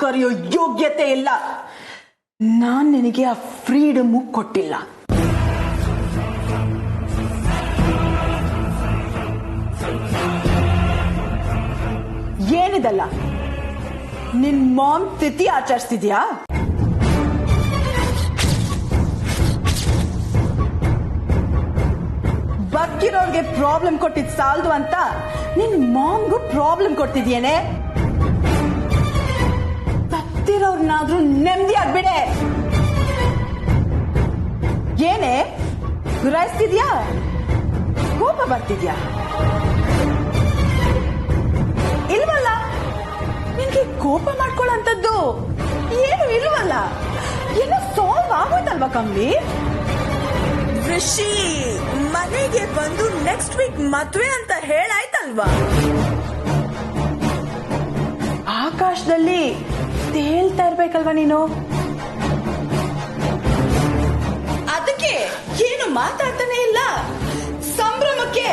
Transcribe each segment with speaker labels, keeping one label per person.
Speaker 1: ಕರೆಯೋ ಯೋಗ್ಯತೆ ಇಲ್ಲ. ನಾನ್ ನಿನಗೆ ಆ ಫ್ರೀಡಮ್ ಕೊಟ್ಟಿಲ್ಲ. ಏನಿದಲ್ಲ, ನಿನ್ ಮಾಮ್ ತಿಥಿ ಆಚರಿಸ್ತಿದ್ಯಾ? ಬದುಕಿರೋರ್ಗೆ ಪ್ರಾಬ್ಲಮ್ ಕೊಟ್ಟಿದ್ ಸಾಲದು ಅಂತ ನಿನ್ ಮಾಮ್ಗೂ ಪ್ರಾಬ್ಲಮ್ ಕೊಡ್ತಿದ್ಯೇನೆ? ತಪ್ತಿರೋರ್ನಾದ್ರೂ ನೆಮ್ಮದಿ ಆಗ್ಬಿಡೆ. ಏನೇ ಗುರಾಯಿಸ್ತಿದ್ಯಾ? ಕೋಪ ಬರ್ತಿದ್ಯಾ? ಇಲ್ವಲ್ಲ, ನಿನ್ಗೆ ಕೋಪ ಮಾಡ್ಕೊಳ್ಳೋಂಥದ್ದು ಏನು ಇಲ್ವಲ್ಲ. ಎಲ್ಲ ಸಾಲ್ವ್ ಆಗೋಯ್ತಲ್ವಾ ಕಮ್ಲಿ?
Speaker 2: ಋಷಿ ಮನೆಗೆ ಬಂದು ನೆಕ್ಸ್ಟ್ ವೀಕ್ ಮದ್ವೆ ಅಂತ ಹೇಳಾಯ್ತಲ್ವಾ?
Speaker 1: ಆಕಾಶದಲ್ಲಿ ತೇಲ್ತಾ ಇರ್ಬೇಕಲ್ವಾ ನೀನು? ಅದಕ್ಕೆ ಏನು ಮಾತಾಡ್ತಾನೆ ಇಲ್ಲ. ಸಂಭ್ರಮಕ್ಕೆ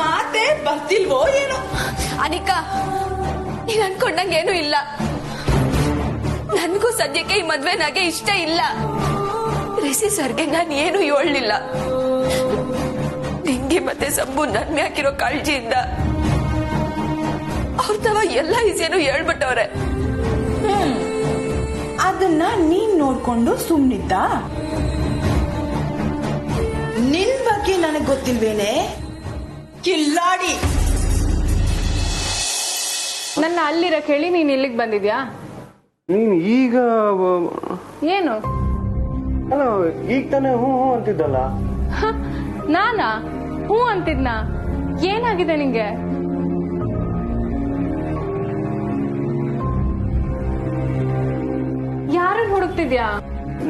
Speaker 1: ಮಾತೇ ಬರ್ತಿಲ್ವೋ ಏನೋ?
Speaker 3: ಅನಿಕಾ, ನೀನ್ ಅನ್ಕೊಂಡಂಗೇನು ಇಲ್ಲ. ನನ್ಗೂ ಸದ್ಯಕ್ಕೆ ಈ ಮದ್ವೆನಾಗೆ ಇಷ್ಟ ಇಲ್ಲ. ರಿಷಿ ಸರ್ಗೆ ನಾನು ಏನು ಹೇಳಲಿಲ್ಲ. ನಿಂಗೆ ಮತ್ತೆ ಸಬ್ಬು ನನ್ಮೆ ಹಾಕಿರೋ ಕಾಳಜಿಯಿಂದ ಅವ್ರ ತವ ಎಲ್ಲ ಈಸಿಯನ್ನು ಹೇಳ್ಬಿಟ್ಟವ್ರೆ.
Speaker 1: ಅದನ್ನ ನೀನ್ ನೋಡ್ಕೊಂಡು ಸುಮ್ನಿದ್ದ? ನಿನ್ ಬಗ್ಗೆ ನನಗ್ ಗೊತ್ತಿಲ್ವೇನೆ ಕಿಲ್ಲಾಡಿ?
Speaker 4: ನನ್ನ ಅಲ್ಲಿರಕ್ ಹೇಳಿ ನೀನ್ ಇಲ್ಲಿಗೆ ಬಂದಿದ್ಯಾ?
Speaker 5: ನೀನ್ ಈಗ
Speaker 4: ಏನು
Speaker 5: ಅಲ್ಲ, ಈಗ ತಾನೇ ಹೂ ಹೂ ಅಂತಿದ್ದಲ್ಲ.
Speaker 4: ನಾನಾ ಹೂ ಅಂತಿದ್ನ? ಏನಾಗಿದೆ ನಿಂಗೆ? ಯಾರನ್ನ ಹುಡುಕ್ತಿದ್ಯಾ?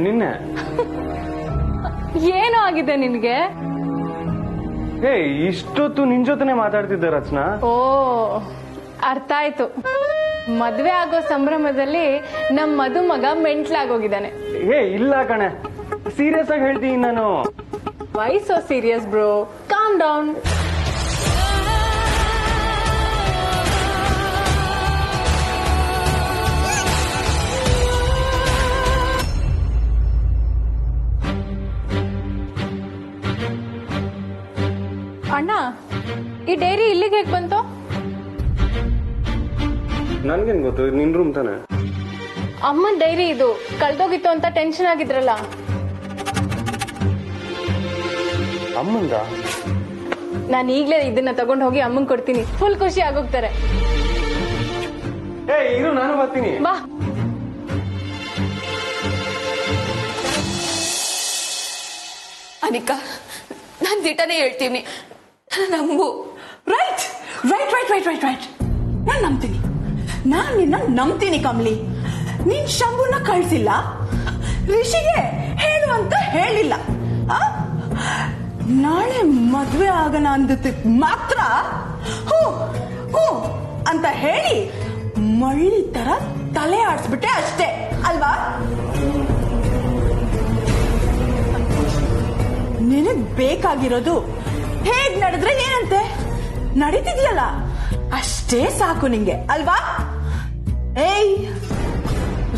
Speaker 5: ನಿನ್ನೆ.
Speaker 4: ಏನು ಆಗಿದೆ ನಿನ್ಗೆ?
Speaker 5: ಹೇ, ಇಷ್ಟೊತ್ತು ನಿನ್ ಜೊತೆನೆ ಮಾತಾಡ್ತಿದ್ದೆ ರಚನಾ.
Speaker 4: ಓ, ಅರ್ಥ ಆಯ್ತು. ಮದ್ವೆ ಆಗೋ ಸಂಭ್ರಮದಲ್ಲಿ ನಮ್ ಮದುಮಗ ಮೆಂಟ್ಲಾಗೋಗಿದ್ದಾನೆ.
Speaker 5: ಹೇ ಇಲ್ಲ ಕಣೆ, ಸೀರಿಯಸ್ ಆಗಿ ಹೇಳ್ತೀನಿ ನಾನು.
Speaker 4: Why so serious bro? Calm down. ಅಣ್ಣ, ಈ ಡೈರಿ ಇಲ್ಲಿಗೆ ಹೇಗ್ ಬಂತು?
Speaker 5: ನನ್ಗೇನ್ ಗೊತ್ತು, ನಿನ್ ರೂಮ್ ತಾನೆ.
Speaker 4: ಅಮ್ಮನ್ ಡೈರಿ ಇದು. ಕಳ್ದೋಗಿತ್ತು ಅಂತ ಟೆನ್ಷನ್ ಆಗಿದ್ರಲ್ಲ.
Speaker 5: ಅಮ್ಮಂದ?
Speaker 4: ನಾನು ಈಗ್ಲೇ ಇದನ್ನ ತಗೊಂಡ್ ಹೋಗಿ ಅಮ್ಮನ್ ಕೊಡ್ತೀನಿ. ಫುಲ್ ಖುಷಿ ಆಗೋಗ್ತಾರೆ.
Speaker 5: ಏ ಇರು, ನಾನು ಬರ್ತೀನಿ.
Speaker 4: ಬಾ.
Speaker 3: ಅನಿಕಾ, ನಾನ್ ದಿಟನೇ ಹೇಳ್ತೀನಿ, ನಂಬು.
Speaker 1: Right right right right right right ನಾನ್ ನಂಬ್ತೀನಿ. ನಾನ್ ನಿನ್ನ ನಂಬ್ತೀನಿ ಕಮ್ಲಿ. ನೀನ್ ಶಂಭುನ ಕಳ್ಸಿಲ್ಲ, ರಿಷಿಗೆ ಹೇಳು ಅಂತ ಹೇಳಿಲ್ಲ. ನಾಳೆ ಮದ್ವೆ ಆಗನ ಅಂದಕ್ಕೆ ಮಾತ್ರ ಹೂ ಹೂ ಅಂತ ಹೇಳಿ ಮಳ್ಳಿ ತರ ತಲೆ ಆಡಿಸ್ಬಿಟ್ಟೆ ಅಷ್ಟೇ ಅಲ್ವಾ? ನಿನಗ್ ಬೇಕಾಗಿರೋದು ಹೇಗ್ ನಡೆದ್ರೆ ಏನಂತೆ, ನಡೀತಿದ್ಯಲ್ಲ ಅಷ್ಟೇ ಸಾಕು ನಿಂಗೆ ಅಲ್ವಾ? ಏಯ್,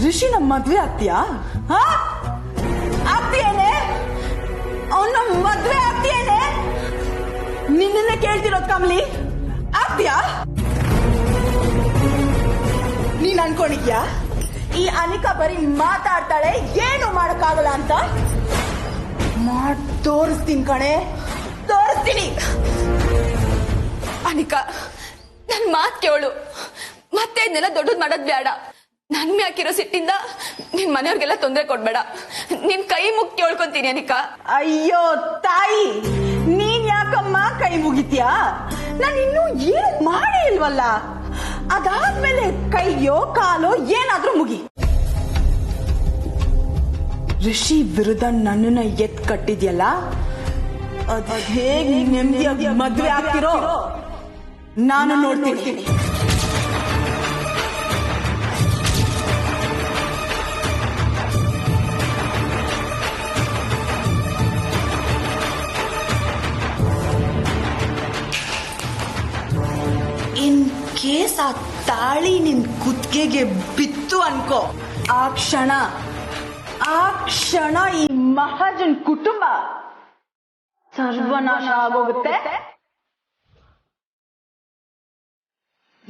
Speaker 1: ಋಷಿನ ಮದ್ವೆ ಆಗ್ತೀಯಾ? ಆಗ್ತೀಯೇನೆ? ಅವನ ಮದ್ವೆ ಆಗ್ತೀಯೇನೆ? ನಿನ್ನ ಕೇಳ್ತಿರೋದ್ ಕಮಲಿ, ಆಗ್ತೀಯಾ? ನೀನ್ ಅನ್ಕೊಂಡಿದ್ಯಾ ಈ ಅನಿಕಾ ಬರೀ ಮಾತಾಡ್ತಾಳೆ, ಏನು ಮಾಡಕ್ಕಾಗಲ್ಲ ಅಂತ? ಮಾಡ್ ತೋರಿಸ್ತೀನಿ ಕಣೆ, ತೋರಿಸ್ತೀನಿ.
Speaker 3: ಅನಿಕಾ, ನನ್ ಮಾತ್ ಕೇಳು. ಮತ್ತೆ ಇದನ್ನೆಲ್ಲ ದೊಡ್ಡದ್ ಮಾಡೋದ್ ಬೇಡ. ನನ್ಮೆ ಹಾಕಿರೋ ಸಿಟ್ಟಿಂದ ನಿನ್ ಮನೆಯವ್ರಿಗೆಲ್ಲ ತೊಂದರೆ ಕೊಡ್ಬೇಡ. ನಿನ್ ಕೈ ಮುಗ್ ಕೇಳ್ಕೊಂತೀನಿ ಅನಿಕಾ.
Speaker 1: ಅಯ್ಯೋ ತಾಯಿ, ನೀನ್ ಯಾಕಮ್ಮ ಕೈ ಮುಗಿತೀಯಾ? ನಾನು ಇನ್ನೂ ಏನು ಮಾಡೇ ಇಲ್ವಲ್ಲ. ಅದಾದ್ಮೇಲೆ ಕೈಯೋ ಕಾಲೋ ಏನಾದ್ರೂ ಮುಗಿ. ಋಷಿ ವಿರುದ್ಧ ನನ್ನನ್ನ ಎತ್ ಕಟ್ಟಿದ್ಯಲ್ಲ, ಅದ್ ಹೇಗ್ ನೆಮ್ಮದಿಯಾಗಿ ಮದ್ವೆ ಆಗ್ತಿರೋ ನಾನು ನೋಡ್ತೀನಿ. ಇನ್ ಕೇಸ್ ಆ ತಾಳಿ ನಿನ್ ಕುತ್ತಿಗೆಗೆ ಬಿತ್ತು ಬಿತ್ತು ಅನ್ಕೋ, ಆ ಕ್ಷಣ ಈ ಮಹಾಜನ್ ಕುಟುಂಬ ಸರ್ವನಾಶ ಆಗೋಗುತ್ತೆ.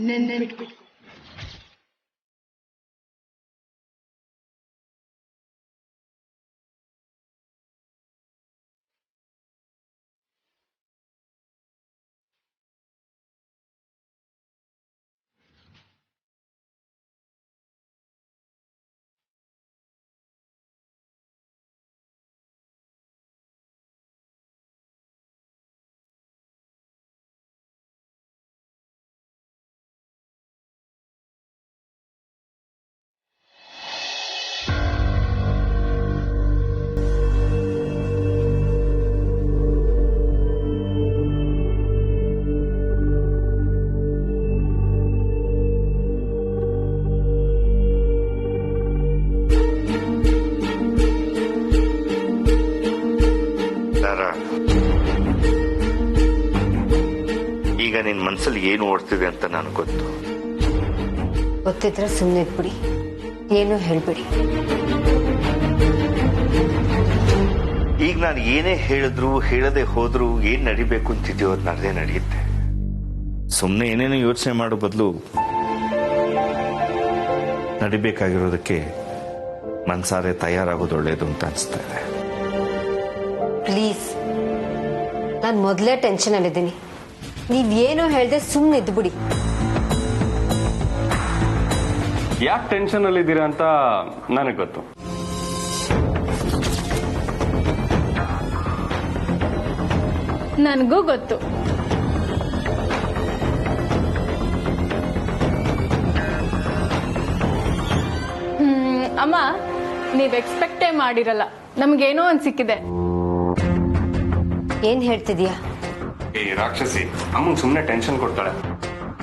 Speaker 1: ನೆನ್ಪಿಟ್ಬಿಟ್ಟು
Speaker 6: ಈಗ ನಿನ್ ಮನ್ಸಲ್ಲಿ ಏನು ಓಡ್ತಿದೆ ಅಂತ ನನಗೆ
Speaker 7: ಗೊತ್ತಿದ್ರೆ ಸುಮ್ಮನೆ ಇದ್ಬಿಡಿ, ಏನು ಹೇಳ್ಬಿಡಿ.
Speaker 6: ಈಗ ನಾನು ಏನೇ ಹೇಳಿದ್ರು ಹೇಳದೆ ಹೋದ್ರು ಏನ್ ನಡಿಬೇಕು ಅಂತಿದ್ಯೋ ಅದು ನಡದೇ ನಡೆಯುತ್ತೆ. ಸುಮ್ಮನೆ ಏನೇನೋ ಯೋಚನೆ ಮಾಡೋ ಬದಲು ನಡಿಬೇಕಾಗಿರೋದಕ್ಕೆ ಮನ್ಸಾರೆ ತಯಾರಾಗೋದು ಒಳ್ಳೇದು ಅಂತ ಅನಿಸ್ತಾ ಇದೆ.
Speaker 7: ಪ್ಲೀಸ್, ನಾನು ಮೊದಲೇ ಟೆನ್ಷನ್ ಅಲ್ಲಿದ್ದೀನಿ. ನೀವೇನು ಹೇಳ್ದೆ ಸುಮ್ಮನೆ ಇದ್ಬಿಡಿ.
Speaker 5: ಯಾಕೆ ಟೆನ್ಷನ್ ಅಲ್ಲಿ ಇದ್ದೀರಾ ಅಂತ ನನಗೆ ಗೊತ್ತು.
Speaker 4: ನನಗೂ ಗೊತ್ತು. ಅಮ್ಮ, ನೀವ್ ಎಕ್ಸ್ಪೆಕ್ಟೇ ಮಾಡಿರಲ್ಲ, ನಮ್ಗೇನೋ ಒಂದ್ ಸಿಕ್ಕಿದೆ.
Speaker 7: ಏನ್ ಹೇಳ್ತಿದ್ಯಾ?
Speaker 5: ಏ ರಾಕ್ಷಸಿ, ಅಮ್ಮ ಸುಮ್ಮನೆ ಟೆನ್ಷನ್ ಕೊಡ್ತಾಳೆ.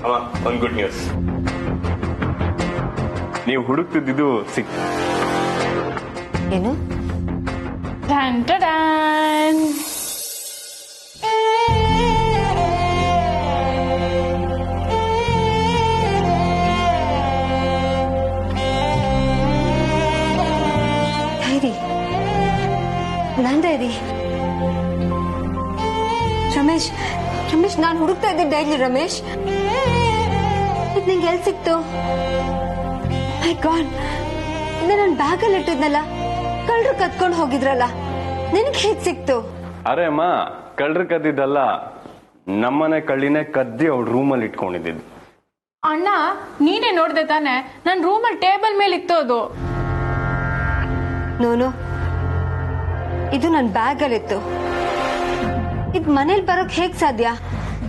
Speaker 5: ಅಮ್ಮ, ಒಂದು ಗುಡ್ ನ್ಯೂಸ್. ನೀವು ಹುಡುಕ್ತಿದ್ದು ಸಿಕ್.
Speaker 7: ಏನು?
Speaker 4: ಟನ್ ಟಡಾನ್.
Speaker 7: ಡೈರಿ, ನನ್ ಡೈರಿ. ರಮೇಶ್, ನಾನು ಹುಡುಕ್ತಾ ಇದ್ದೆ ಡೈರಿ. ರಮೇಶ್, ಇದು ನಿಂಗೆ ಎಲ್ಲಿ ಸಿಕ್ತು? ಮೈ ಗಾಡ್, ಇದು ನನ್ನ ಬ್ಯಾಗಲ್ಲಿ ಇಟ್ಟಿದ್ನಲ್ಲ, ಕಳ್ಳರು ಕತ್ಕೊಂಡು ಹೋಗಿದ್ರಲ್ಲ, ನಿನಗೆ ಹೇಗೆ ಸಿಕ್ತು?
Speaker 5: ಅರೆ ಅಮ್ಮ, ಕಳ್ಳರು ಕದ್ದಿದ್ದಲ್ಲ, ನಮ್ಮನೆ ಕಳ್ಳಿನೇ ಕದ್ದಿ ಅವ್ಳ ರೂಮಲ್ಲಿ ಇಟ್ಕೊಂಡಿದ್ದು.
Speaker 4: ಅಣ್ಣ, ನೀನೇ ನೋಡ್ದೆ ತಾನೆ, ನನ್ನ ರೂಮಲ್ಲಿ ಟೇಬಲ್ ಮೇಲೆ ಇತ್ತು ಅದು.
Speaker 7: ನೋನು, ಇದು ನನ್ನ ಬ್ಯಾಗಲ್ಲಿತ್ತು. ಇದು ಮನೇಲಿ ಬರೋಕ್ ಹೇಗ್ ಸಾಧ್ಯ?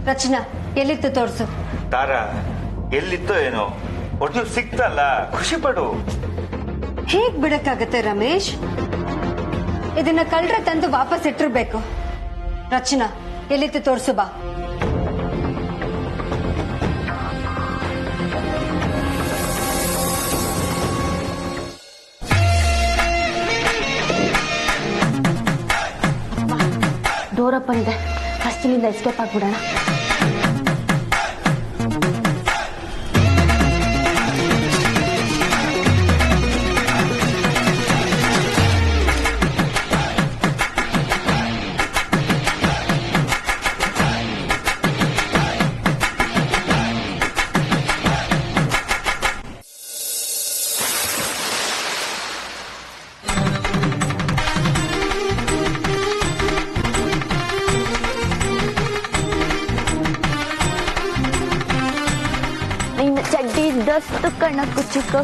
Speaker 7: ರಚನಾ, ಎಲ್ಲಿತ್ತು ತೋರ್ಸು.
Speaker 6: ತಾರಾ, ಎಲ್ಲಿತ್ತೋ ಏನೋ, ಒಟ್ಟು ಸಿಕ್ತಲ್ಲ, ಖುಷಿ ಪಡು.
Speaker 7: ಹೇಗ್ ಬಿಡಕ್ಕಾಗತ್ತೆ ರಮೇಶ್? ಇದನ್ನ ಕಳ್ರೆ ತಂದು ವಾಪಸ್ ಇಟ್ಟಿರ್ಬೇಕು. ರಚನಾ, ಎಲ್ಲಿತ್ತು ತೋರ್ಸು ಬಾ.
Speaker 3: ಡೋರ್ ಓಪನ್ ಇದೆ, ಫಸ್ಟ್ ಇಲ್ಲಿಂದ ಎಸ್ಕೇಪ್ ಆಗ್ಬಿಡೋಣ. ಚಡ್ಡಿ ದೋಸ್ತು ಕಣಕು ಚಿಕ್ಕ,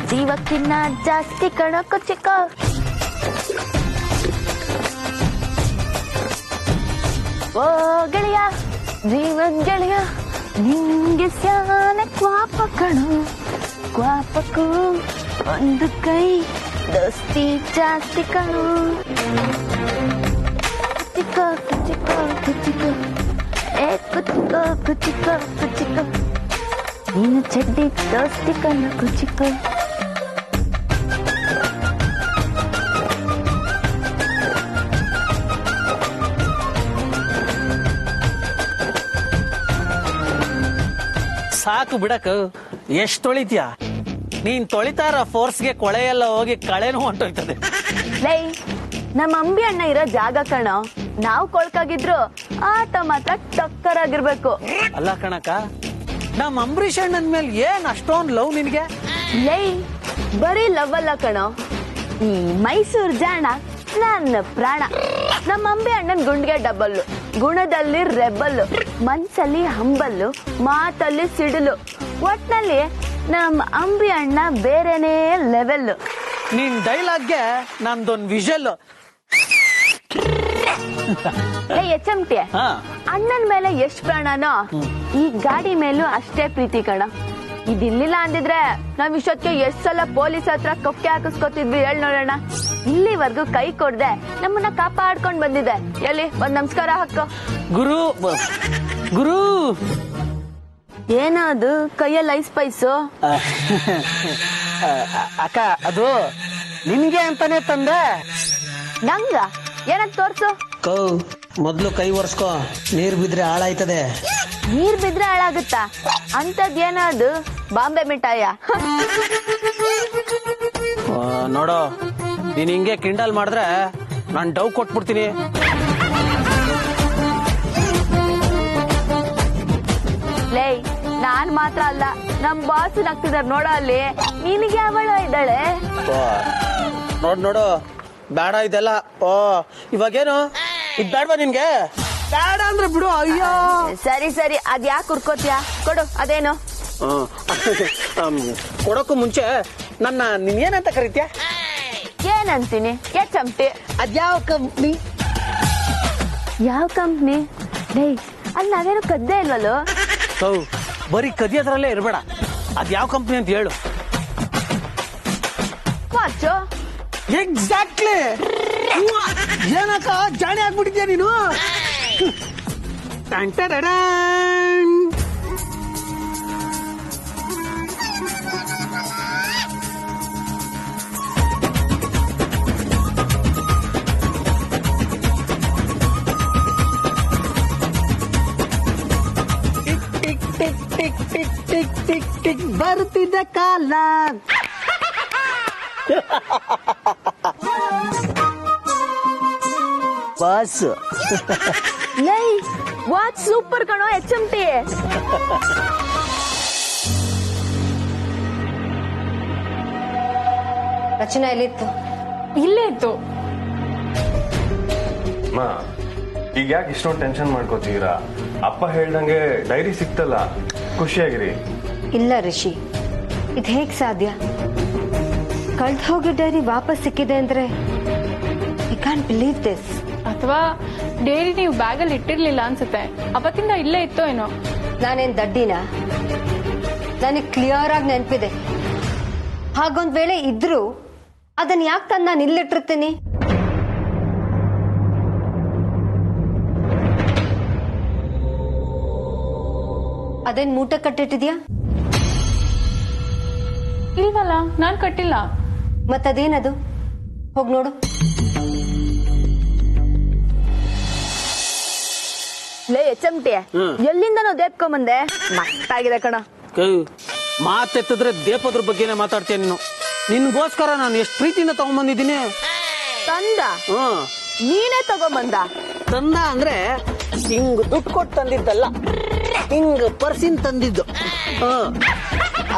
Speaker 3: ಜೀವಕ್ಕಿನ್ನ ಜಾಸ್ತಿ ಕಣಕು ಚಿಕ್ಕ. ಓ ಗೆಳೆಯ, ಜೀವನ್ ಗೆಳೆಯ, ನಿಂಗೆ ಸ್ಯಾನೆ ಕ್ವಾಪ ಕಣು. ಕ್ವಾಪಕ್ಕೂ ಒಂದು ಕೈ, ದೋಸ್ತಿ ಜಾಸ್ತಿ ಕಣು. ಕುಚಿಕ ಕುಚಿಕ ಕುಚಿಕ, ಏ ಕುಚಿಕ ಕುಚಿಕ ಕುಚಿಕ, ನೀನು ಚಡ್ಡಿ ದೋಸ್ತಿ ಕಣಕು ಚಿಕ್ಕ.
Speaker 8: ಸಾಕು ಬಿಡಕ, ಎಷ್ಟು ತೊಳಿತೀಯ? ನೀನ್ ತೊಳಿತಾ ಇರೋ ಫೋರ್ಸ್ಗೆ ಕೊಳೆ ಎಲ್ಲ ಹೋಗಿ ಕಳೆನೂ ಹೊಂಟೋಯ್ತದೆ.
Speaker 3: ಲೈ ನಮ್ಮ ಅಂಬಿ ಅಣ್ಣ ಇರೋ ಜಾಗ ಕಣೋ, ನಾವು ಕೊಳ್ಕಾಗಿದ್ರು ಆತ ಮಾತ್ರ ಟಕ್ಕರ್ ಆಗಿರ್ಬೇಕು.
Speaker 8: ಅಲ್ಲ ಕಣಕ, ನಮ್ ಅಂಬರೀಷ್ ಅಣ್ಣನ್ ಮೇಲೆ ಏನ್ ಅಷ್ಟೊಂದ್ ಲವ್ ನಿನ್ಗೆ?
Speaker 3: ಲೈ ಬರೀ ಲವ್ ಅಲ್ಲ ಕಣೋ, ಈ ಮೈಸೂರ್ ಜಾಣ ನನ್ನ ಪ್ರಾಣ. ನಮ್ಮ ಅಂಬಿ ಅಣ್ಣನ್ ಗುಂಡ್ಗೆ ಡಬ್ಬಲ್ಲು, ಗುಣದಲ್ಲಿ ರೆಬ್ಬಲ್ಲು, ಮನ್ಸಲ್ಲಿ ಹಂಬಲ್ಲು, ಮಾತಲ್ಲಿ ಸಿಡಿಲು. ಒಟ್ನಲ್ಲಿ ನಮ್ಮ ಅಂಬಿ ಅಣ್ಣ ಬೇರೆನೇ ಲೆವೆಲ್ಲು.
Speaker 8: ನಿನ್ ಡೈಲಾಗ್ಗೆ ನಂದೊಂದ್ ವಿಷಲ್.
Speaker 3: HMT ಅಣ್ಣನ್ ಮೇಲೆ ಎಷ್ಟ್ ಪ್ರಾಣನೋ ಈ ಗಾಡಿ ಮೇಲೂ ಅಷ್ಟೇ ಪ್ರೀತಿ ಕಣ. ಇದಿರ್ಲಿಲ್ಲ ಅಂದಿದ್ರೆ ನಾವ್ ಇಷ್ಟೊತ್ತಿಗೆ ಎಷ್ಟ್ ಸಲ ಪೊಲೀಸ್ ಹತ್ರ ಕೊಕ್ಕೆ ಹಾಕಿಸ್ಕೊತಿದ್ವಿ ಹೇಳ್ ನೋಡೋಣ. ಇಲ್ಲಿವರೆಗೂ ಕೈ ಕೊಡ್ದೆ ನಮ್ಮನ್ನ ಕಾಪಾಡ್ಕೊಂಡ್ ಬಂದಿದೆ. ಎಲ್ಲಿ ಒಂದ್ ನಮಸ್ಕಾರ ಹಾಕೋ.
Speaker 8: ಗುರು ಗುರು
Speaker 3: ಏನದು ಕೈಯಲ್ಲಿ ಐಸ್ ಪೈಸು?
Speaker 8: ಅಕ್ಕ, ಅದು ನಿನ್ಗೆ ಅಂತಾನೆ ತಂದೆ.
Speaker 3: ನಂಗ ಏನಂತ ತೋರ್ಸು.
Speaker 8: ಮೊದ್ಲು ಕೈ ಒರ್ಸ್ಕೊ, ನೀರ್ ಬಿದ್ರೆ ಹಾಳಾಯ್ತದೆ.
Speaker 3: ನೀರ್ ಬಿದ್ರೆ ಹಾಳಾಗುತ್ತಾ? ಅಂತದ್ ಏನದು ಬಾಂಬೆ ಮಿಠಾಯ?
Speaker 8: ನೋಡೋ, ನೀನ್ ಹಿಂಗೆ ಕಿಂಡಲ್ ಮಾಡಿದ್ರೆ ನಾನ್ ಡವ್ ಕೊಟ್ಬಿಡ್ತೀನಿ.
Speaker 3: ಲೇ ನಾನ್ ಮಾತ್ರ ಅಲ್ಲ, ನಮ್ ಬಾಸ್ ನಗ್ತಿದಾರ ನೋಡೋ ಅಲ್ಲಿ. ನಿನಗೆ ಅವಳ ಇದ್ದಾಳೆ.
Speaker 8: ನೋಡು ಬೇಡ ಇದೆಲ್ಲ. ಇವಾಗೇನು ಇದ್ ಬೇಡವಾ ನಿನ್ಗೆ? ಬೇಡ ಅಂದ್ರೆ ಬಿಡು. ಅಯ್ಯೋ
Speaker 3: ಸರಿ ಸರಿ, ಅದ್ ಯಾಕೆ ಹುರ್ಕೋತಿಯಾ? ಕೊಡು ಅದೇನು.
Speaker 8: ಕೊಡೋಕ್ಕೂ ಮುಂಚೆ ನನ್ನ ನೀನ್ ಏನಂತ ಕರೀತ್ಯಾ?
Speaker 3: ಏನಂತೀನಿ? HMT.
Speaker 8: ಅದ್ಯಾವ ಕಂಪ್ನಿ?
Speaker 3: ಯಾವ ಕಂಪ್ನಿ? ಲೇ ಅಲ್ಲಿ ನಾವೇನು ಕದ್ದೇ ಇಲ್ವಲ್ಲೋ?
Speaker 8: ಬರೀ ಕದಿಯೋದ್ರಲ್ಲೇ ಇರ್ಬೇಡ. ಅದ್ಯಾವ ಕಂಪ್ನಿ ಅಂತ ಹೇಳು.
Speaker 3: ವಾಚು.
Speaker 8: ಎಕ್ಸಾಕ್ಟ್ಲಿ. ಏನಕ್ಕ ಜಾಣಿ ಆಗ್ಬಿಟ್ಟಿದ್ಯಾ ನೀನು? Tick tick tick tick tick tick tick ಬರುತ್ತಿದ್ದ ಕಾಲ. ಬಾಸ್
Speaker 3: ಲೈ ವಾಚ್ ಸೂಪರ್ ಕಣೋ HMT.
Speaker 7: ರಚನಾ ಎಲ್ಲಿತ್ತು?
Speaker 4: ಇಲ್ಲೇ ಇತ್ತು.
Speaker 5: ಮಾ, ಈಗ ಯಾಕೆ ಇಷ್ಟೊಂದು ಟೆನ್ಷನ್ ಮಾಡ್ಕೋತೀರಾ? ಅಪ್ಪ ಹೇಳ್ದಂಗೆ ಡೈರಿ ಸಿಕ್ತಲ್ಲ, ಖುಷಿಯಾಗಿರಿ.
Speaker 7: ಇಲ್ಲ ರಿಷಿ, ಇದು ಹೇಗ್ ಸಾಧ್ಯ? ಕಳ್ದು ಹೋಗಿದ್ದ ಡೈರಿ ವಾಪಸ್ ಸಿಕ್ಕಿದೆ ಅಂದ್ರೆ ಐ ಕಾಂಟ್ ಬಿಲೀವ್ ದಿಸ್.
Speaker 4: ಅಥವಾ ಡೈರಿ ನೀವು ಬ್ಯಾಗಲ್ಲಿ ಇಟ್ಟಿರ್ಲಿಲ್ಲ ಅನ್ಸುತ್ತೆ, ಅವತ್ತಿಂದ ಇಲ್ಲೇ ಇತ್ತೋ ಏನೋ.
Speaker 7: ನಾನೇನ್ ದಡ್ಡಿನ? ನನಗೆ ಕ್ಲಿಯರ್ ಆಗಿ ನೆನಪಿದೆ. ಹಾಗೊಂದ್ ವೇಳೆ ಇದ್ರು ಅದನ್ನ ಯಾಕೆ ತಂದು ನಾನು ಇಲ್ಲಿಟ್ಟಿರ್ತೀನಿ? ಅದೇನ್ ಮೂಟೆ ಕಟ್ಟಿಟ್ಟಿದ್ಯಾ?
Speaker 4: ಇಲ್ವಲ್ಲ, ನಾನ್ ಕಟ್ಟಿಲ್ಲ.
Speaker 7: ಮತ್ತದೇನದು? ಹೋಗ್ ನೋಡು.
Speaker 3: ಲೇ HMT, ಎಲ್ಲಿಂದ ನಾವು ದೇಪ್ಕೊಂಬಂದೆ? ಮಸ್ತಾಗಿದೆ ಕಣ.
Speaker 8: ಮಾತೆತ್ತಿದ್ರೆ ದೇಪದ್ರ ಬಗ್ಗೆನೆ ಮಾತಾಡ್ತೇನೆ ನೀನು. ನಿನ್ಗೋಸ್ಕರ ನಾನು ಎಷ್ಟು ಪ್ರೀತಿಯಿಂದ ತಗೊಂಡ್ಬಂದಿದ್ದೀನಿ.
Speaker 3: ತಂದ? ನೀನೇ ತಗೊಂಬಂದ?
Speaker 8: ತಂದ ಅಂದ್ರೆ ಹಿಂಗ್ ದುಡ್ಡು ಕೊಟ್ಟು ತಂದಿದ್ದಲ್ಲ, ಹಿಂಗ್ ಪರ್ಸಿನ್ ತಂದಿದ್ದು.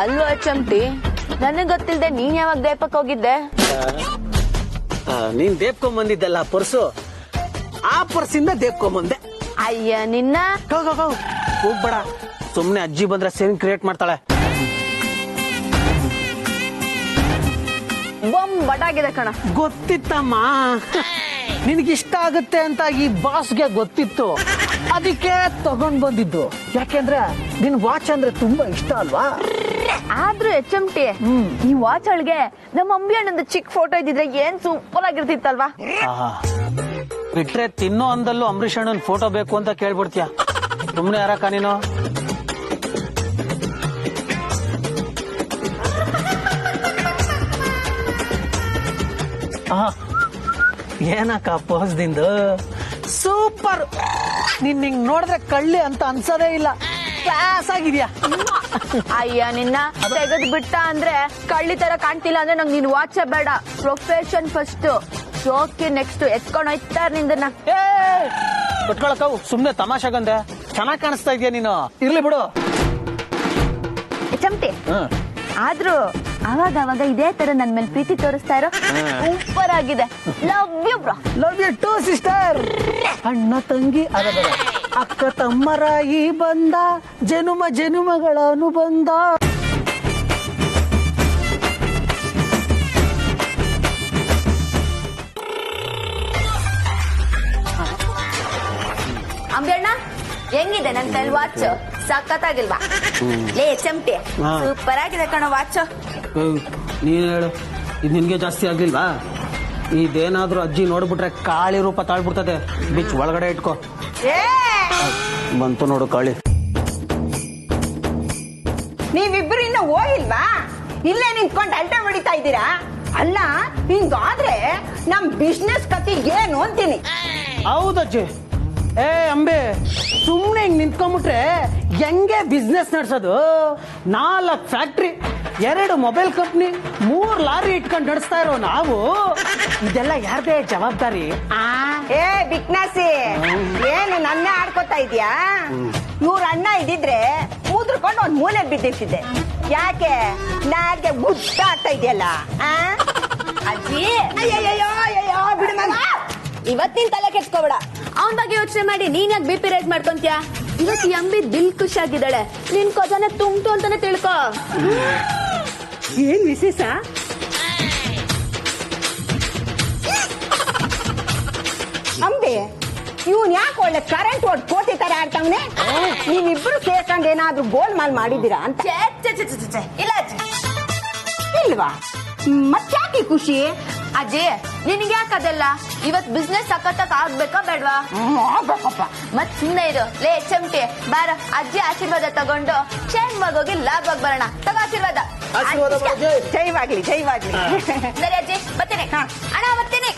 Speaker 3: ಅಲ್ಲೋ HMT, ನನಗ್ ಗೊತ್ತಿಲ್ದೆ ನೀನ್ ಯಾವಾಗ ದೇಪಕ್ ಹೋಗಿದ್ದೆ?
Speaker 8: ನೀನ್ ದೇಪ್ಕೊಂಬಂದಿದ್ದಲ್ಲ ಪರ್ಸು, ಆ ಪರ್ಸಿಂದ ದೇಪ್ಕೊಂಬಂದೆ.
Speaker 3: ಅಯ್ಯ ನಿನ್ನ.
Speaker 8: ಹೋಗ್ಬೇಡ, ಸುಮ್ನೆ ಅಜ್ಜಿ ಬಂದ್ರೆ ಸೀನ್ ಕ್ರಿಯೇಟ್ ಮಾಡ್ತಾಳೆ.
Speaker 3: ಬೊಂಬಟಾಗಿದೆ ಕಣ.
Speaker 8: ಗೊತ್ತಿತ್ತಮ್ಮ, ನಿನಗಿಷ್ಟ ಆಗುತ್ತೆ ಅಂತ ಈ ಬಾಸ್ಗೆ ಗೊತ್ತಿತ್ತು, ಅದಕ್ಕೆ ತಗೊಂಡ್ ಬಂದಿದ್ದು. ಯಾಕೆಂದ್ರೆ ನಿನ್ ವಾಚ್ ಅಂದ್ರೆ ತುಂಬಾ ಇಷ್ಟ ಅಲ್ವಾ?
Speaker 3: ಆದ್ರೂ HMT, ಈ ವಾಚ್ ಒಳಗೆ ನಮ್ಮ ಅಂಬಿ ಅಣ್ಣಂದು ಚಿಕ್ಕ ಫೋಟೋ ಇದ್ದಿದ್ರೆ ಏನ್ ಸೂಪರ್ ಆಗಿರ್ತಿತ್ತಲ್ವಾ?
Speaker 8: ಬಿಟ್ರೆ ತಿನ್ನೋ ಅಂದಲ್ಲೂ ಅಂಬರೀಷ್ ಅಣ್ಣನ್ ಫೋಟೋ ಬೇಕು ಅಂತ ಕೇಳ್ಬಿಡ್ತೀಯ. ಸುಮ್ನೆ ಯಾರಕ್ಕ ನೀನು? ಏನಕ್ಕ ಪೋಸ್ದಿಂದ ಸೂಪರ್. ನಿನ್ ಹಿಂಗ್ ನೋಡಿದ್ರೆ ಕಳ್ಳಿ ಅಂತ ಅನ್ಸೋದೇ ಇಲ್ಲ. ಕ್ಲಾಸ್ ಆಗಿದ್ಯಾ.
Speaker 3: ಅಯ್ಯ ನಿನ್ನ ತೆಗೆದ್ ಬಿಟ್ಟ ಅಂದ್ರೆ ಕಳ್ಳಿ ತರ ಕಾಣ್ತಿಲ್ಲ ಅಂದ್ರೆ ನಂಗೆ ನೀನ್ ವಾಚ್ ಬೇಡ. ಪ್ರೊಫೆಷನ್ ಫಸ್ಟ್, ಶೋಕಿ ನೆಕ್ಸ್ಟ್. ಎತ್ಕೊಂಡ್ ಹೋಯ್ತಾರ ನಿಂದನ್ನ.
Speaker 8: ಬಿಟ್ಕೊಳಕವು ಸುಮ್ನೆ ತಮಾಷೆಗಂದೆ. ಚೆನ್ನಾಗ್ ಕಾಣಿಸ್ತಾ ಇದೆಯಾ ನೀನು. ಇರ್ಲಿ ಬಿಡು.
Speaker 3: ಚಮಟೆ ಆದ್ರೂ ಅವಾಗ ಅವಾಗ ಇದೇ ತರ ನನ್ ಮೇಲೆ ಪ್ರೀತಿ ತೋರಿಸ್ತಾ ಇರೋ. ಸೂಪರ್ ಆಗಿದೆ. Love you bro.
Speaker 8: Love you too sister. ಅಣ್ಣ ತಂಗಿ ಅರಬರ ಅಕ್ಕ ತಮ್ಮರ ಈ ಬಂದ ಜನುಮ ಜನುಮಗಳ ಅನುಬಂಧ.
Speaker 3: ಅಂಬಣ್ಣ ಹೆಂಗಿದೆ ನನ್ ಕೈಲಿ ವಾಚ್? ಸಖತ್ತಾಗಿಲ್ವಾ? ಲೇ ಚಮಟೆ ಸೂಪರ್ ಆಗಿದೆ ಕಣ ವಾಚ್.
Speaker 8: ನೀನ್ ಹೇಳು, ಇದು ನಿನ್ಗೆ ಜಾಸ್ತಿ ಆಗ್ಲಿಲ್ವಾ? ಇದೇನಾದ್ರೂ ಅಜ್ಜಿ ನೋಡ್ಬಿಟ್ರೆ ಕಾಳಿ ರೂಪ ತಾಳ್ಬಿಡ್ತದೆ. ಬಿಚ್ ಒಳಗಡೆ ಇಟ್ಕೋ. ಬಂತು ನೋಡು ಕಾಳಿ.
Speaker 1: ನೀವಿಬ್ರು ಇನ್ನ ಹೋಗಿಲ್ವಾ? ಇಲ್ಲೇ ನಿಂತ್ಕೊಂಡು ಅಲ್ಟೆ ಹೊಡಿತಾ ಇದ್ದೀರಾ? ಅಲ್ಲ ಹಿಂಗಾದ್ರೆ ನಮ್ ಬಿಸ್ನೆಸ್ ಕತಿ ಏನು ಅಂತೀನಿ.
Speaker 8: ಹೌದಜ್ಜಿ. ಅಂಬೆ ಸುಮ್ನೆ ಹಿಂಗ್ ನಿಂತ್ಕೊಂಡ್ಬಿಟ್ರೆ ಹೆಂಗೆ ಬಿಸ್ನೆಸ್ ನಡ್ಸೋದು? 4 ಫ್ಯಾಕ್ಟ್ರಿ, 2 ಮೊಬೈಲ್ ಕಂಪ್ನಿ, 3 ಲಾರಿ ಇಟ್ಕೊಂಡು ನಡೆಸ್ತಾ ಇರೋ ನಾವು, ಇದೆಲ್ಲ ಯಾರ್ದೇ ಜವಾಬ್ದಾರಿ?
Speaker 1: ಬಿಕ್ನಾಸಿ ಏನು ನನ್ನೇ ಆಡ್ಕೊತಾ ಇದೀಯಾ? ಇವ್ರ ಅಣ್ಣ ಇದ್ದಿದ್ರೆ ಕೂದ್ರಕೊಂಡು ಒಂದ್ ಮೂಲೆ ಬಿದ್ದಿರ್ತಿದ್ದೆ. ಯಾಕೆ ನಾಗೆ ಗುಡ್ಡ ಆಗ್ತಾ ಇದೆಯಲ್ಲ?
Speaker 3: ಅಜ್ಜಿ
Speaker 1: ಅಯ್ಯಯ್ಯೋ ಬಿಡು ಮಗ.
Speaker 3: ಇವತ್ತಿನ ತಲೆ ಕೆಡ್ಸ್ಕೋಬೇಡ. ಅವನ್ ಬಗ್ಗೆ ಯೋಚನೆ ಮಾಡಿ ನೀನ್ ಯಾಕೆ BP ರೈಸ್ ಮಾಡ್ಕೊಂತೀಯ? ಇವತ್ತು ಅಂಬಿ ದಿಲ್ ಖುಷಿಯಾಗಿದ್ದಾಳೆ. ನಿನ್ ಕೊಜಾನೆ ತುಂಬ್ತು ಅಂತಾನೆ ತಿಳ್ಕೊ.
Speaker 1: ಏನ್ ವಿಶೇಷ? ಅಂಬೆ ಇವನ್ ಯಾಕೆ ಒಳ್ಳೆ ಕರೆಂಟ್ ಓಡ್ ಕೋಟಿ ತರ ಆಡ್ತಾವನೆ? ನೀವಿಬ್ರು ಸೇರ್ಕೊಂಡು ಏನಾದ್ರೂ ಗೋಲ್ ಮಾಲ್ ಮಾಡಿದೀರಾ ಅಂತ?
Speaker 3: ಇಲ್ಲ ಅಜ್ಜಿ.
Speaker 1: ಇಲ್ವಾ? ಮತ್ತ್ಯಾಕೆ ಖುಷಿ?
Speaker 3: ಅಜ್ಜಿ ನಿನ್ಗೆ ಯಾಕದೆಲ್ಲ? ಇವತ್ ಬಿಸ್ನೆಸ್ ಸಖತ್ತಾಗ್ ಆಗ್ಬೇಕಾ ಬೇಡ್ವಾ?
Speaker 1: ಆಗ್ಬೇಕಪ್ಪ.
Speaker 3: ಮತ್ ಸುಮ್ನೆ ಇರು. ಲೇ ಚಮಟೆ ಬಾರ, ಅಜ್ಜಿ ಆಶೀರ್ವಾದ ತಗೊಂಡು ಕ್ಷೇಮವಾಗಿ ಹೋಗಿ ಲಾಭವಾಗಿ ಬರೋಣ. ತಗೋ ಆಶೀರ್ವಾದ.
Speaker 1: ಜೈವಾಗ್ಲಿ ಜೈವಾಗ್ಲಿ.
Speaker 3: ಸರಿ ಅಜ್ಜಿ ಬರ್ತೀನಿ. ಅಣ್ಣ ಬರ್ತೀನಿ.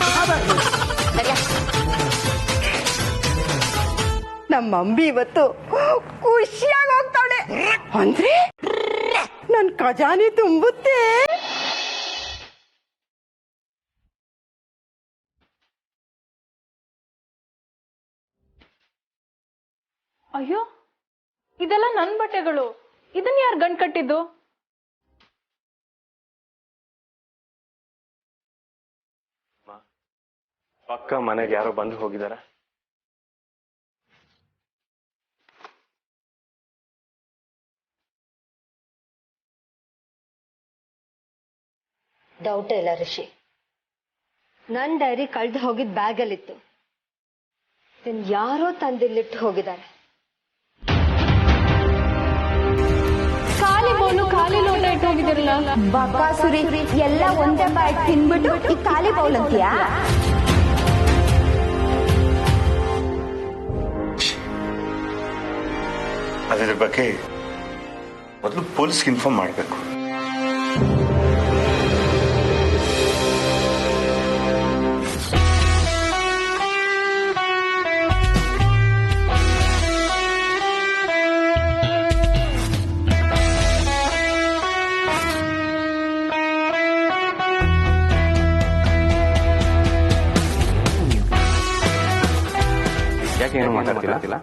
Speaker 1: ನಮ್ಮ ಅಂಬಿ ಇವತ್ತು ಖುಷಿಯಾಗಿ ಹೋಗ್ತಾಳೆ ಅಂದ್ರೆ ನನ್ ಖಜಾನೆ ತುಂಬುತ್ತೆ.
Speaker 4: ಅಯ್ಯೋ ಇದೆಲ್ಲ ನನ್ ಬಟ್ಟೆಗಳು. ಇದನ್ನ ಯಾರು ಗಂಟ್ ಕಟ್ಟಿದ್ದು?
Speaker 5: ಪಕ್ಕ ಮನೆಗೆ ಯಾರೋ ಬಂದು ಹೋಗಿದಾರೆ.
Speaker 7: ಡೌಟ್ ಇಲ್ಲ ಋಷಿ. ನನ್ ಡೈರಿ ಕಳ್ದು ಹೋಗಿದ್ ಬ್ಯಾಗಲ್ಲಿತ್ತು. ಯಾರೋ ತಂದಿಲ್ಲಿಟ್ಟು ಹೋಗಿದ್ದಾರೆ.
Speaker 4: ಖಾಲಿ ಬೌಲು ಖಾಲಿ ಲೋಟ ಇಟ್ಟು ಹೋಗಿದಿರಲ್ಲ.
Speaker 3: ಬಕಾಸುರಿ ಎಲ್ಲ ಒಂದೇ ಬಾಯಿ ತಿನ್ಬಿಟ್ಟು ಈ ಖಾಲಿ ಬೌಲ್ ಅಂತೀಯಾ?
Speaker 6: ಅದರ ಬಗ್ಗೆ ಮೊದಲು ಪೊಲೀಸ್ಗೆ ಇನ್ಫಾರ್ಮ್ ಮಾಡಬೇಕು.
Speaker 5: ಯಾಕೆ ಏನು ಮಾತಾಡ್ತಿಲ್ಲ?